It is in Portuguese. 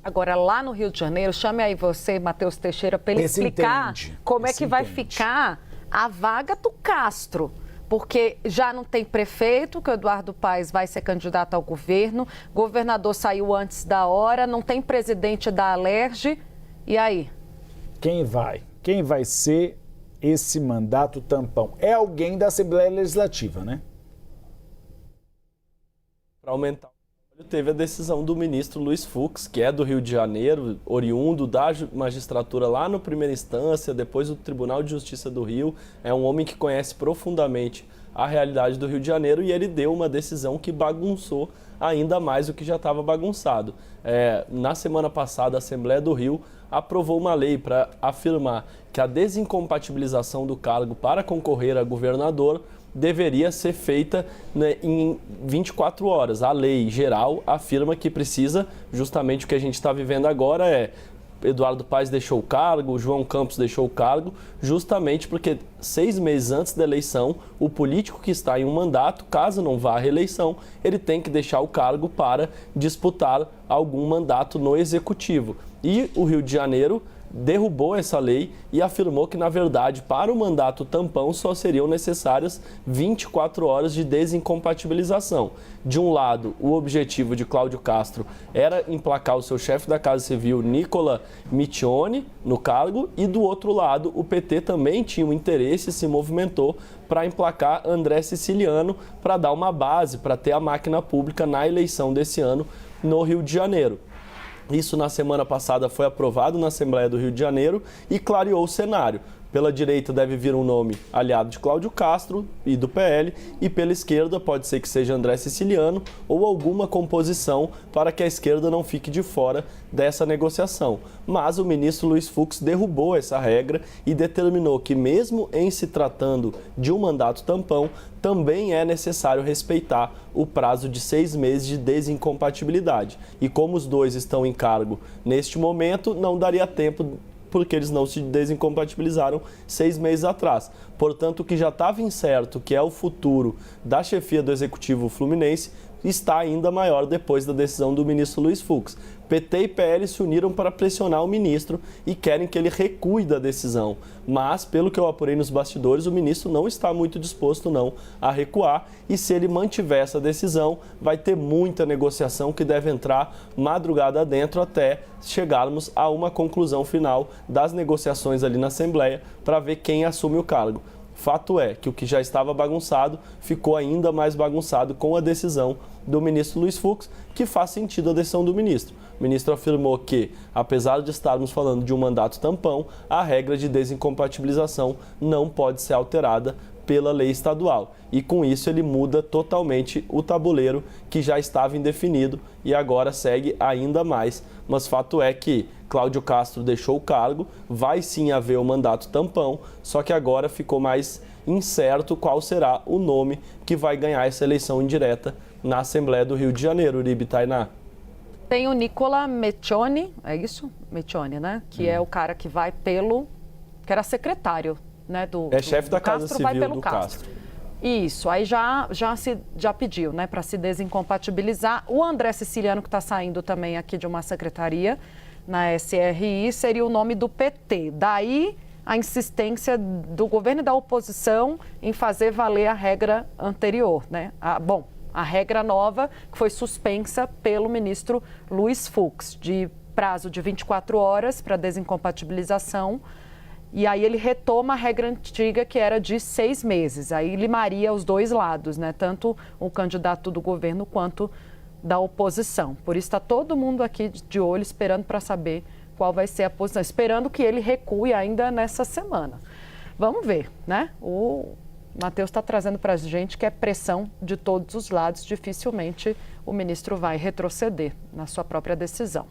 Agora, lá no Rio de Janeiro, chame aí você, Matheus Teixeira, para ele explicar como é que vai ficar a vaga do Castro. Porque já não tem prefeito, que o Eduardo Paes vai ser candidato ao governo, governador saiu antes da hora, não tem presidente da Alerj, e aí? Quem vai ser esse mandato tampão? É alguém da Assembleia Legislativa, né? Para aumentar, teve a decisão do ministro Luiz Fux, que é do Rio de Janeiro, oriundo da magistratura lá no primeira instância, depois do Tribunal de Justiça do Rio. É um homem que conhece profundamente a realidade do Rio de Janeiro e ele deu uma decisão que bagunçou ainda mais o que já estava bagunçado. Na semana passada, a Assembleia do Rio aprovou uma lei para afirmar que a desincompatibilização do cargo para concorrer a governador deveria ser feita, né, em 24 horas. A lei geral afirma que precisa, justamente o que a gente está vivendo agora Eduardo Paes deixou o cargo, João Campos deixou o cargo, justamente porque 6 meses antes da eleição, o político que está em um mandato, caso não vá à reeleição, ele tem que deixar o cargo para disputar algum mandato no executivo. E o Rio de Janeiro derrubou essa lei e afirmou que, na verdade, para o mandato tampão só seriam necessárias 24 horas de desincompatibilização. De um lado, o objetivo de Cláudio Castro era emplacar o seu chefe da Casa Civil, Nicola Miccioni, no cargo, e do outro lado, o PT também tinha um interesse e se movimentou para emplacar André Siciliano, para dar uma base, para ter a máquina pública na eleição desse ano no Rio de Janeiro. Isso na semana passada foi aprovado na Assembleia do Rio de Janeiro e clareou o cenário. Pela direita deve vir um nome aliado de Cláudio Castro e do PL, e pela esquerda pode ser que seja André Siciliano ou alguma composição para que a esquerda não fique de fora dessa negociação. Mas o ministro Luiz Fux derrubou essa regra e determinou que, mesmo em se tratando de um mandato tampão, também é necessário respeitar o prazo de 6 meses de desincompatibilidade. E como os dois estão em cargo neste momento, não daria tempo, porque eles não se desincompatibilizaram 6 meses atrás. Portanto, o que já estava incerto, que é o futuro da chefia do Executivo Fluminense, está ainda maior depois da decisão do ministro Luiz Fux. PT e PL se uniram para pressionar o ministro e querem que ele recue da decisão. Mas, pelo que eu apurei nos bastidores, o ministro não está muito disposto não a recuar, e se ele mantiver essa decisão, vai ter muita negociação que deve entrar madrugada dentro até chegarmos a uma conclusão final das negociações ali na Assembleia para ver quem assume o cargo. Fato é que o que já estava bagunçado ficou ainda mais bagunçado com a decisão do ministro Luiz Fux, que faz sentido a decisão do ministro. O ministro afirmou que, apesar de estarmos falando de um mandato tampão, a regra de desincompatibilização não pode ser alterada pela lei estadual. E com isso ele muda totalmente o tabuleiro que já estava indefinido e agora segue ainda mais. Mas fato é que Cláudio Castro deixou o cargo, vai sim haver o mandato tampão, só que agora ficou mais incerto qual será o nome que vai ganhar essa eleição indireta na Assembleia do Rio de Janeiro, Uribe, Tainá. Tem o Nicola Miccioni, é isso? Miccioni, né? Que é o cara que vai pelo... que era secretário, né? Chefe da Casa Civil do Castro. Isso, aí já pediu, né, para se desincompatibilizar. O André Siciliano, que está saindo também aqui de uma secretaria na SRI, seria o nome do PT. Daí a insistência do governo e da oposição em fazer valer a regra anterior, né? A regra nova que foi suspensa pelo ministro Luiz Fux, de prazo de 24 horas para desincompatibilização. E aí ele retoma a regra antiga, que era de 6 meses. Aí limaria os dois lados, né? Tanto o candidato do governo quanto da oposição. Por isso está todo mundo aqui de olho, esperando para saber qual vai ser a posição. Esperando que ele recue ainda nessa semana. Vamos ver, né? O Matheus está trazendo para a gente que é pressão de todos os lados. Dificilmente o ministro vai retroceder na sua própria decisão.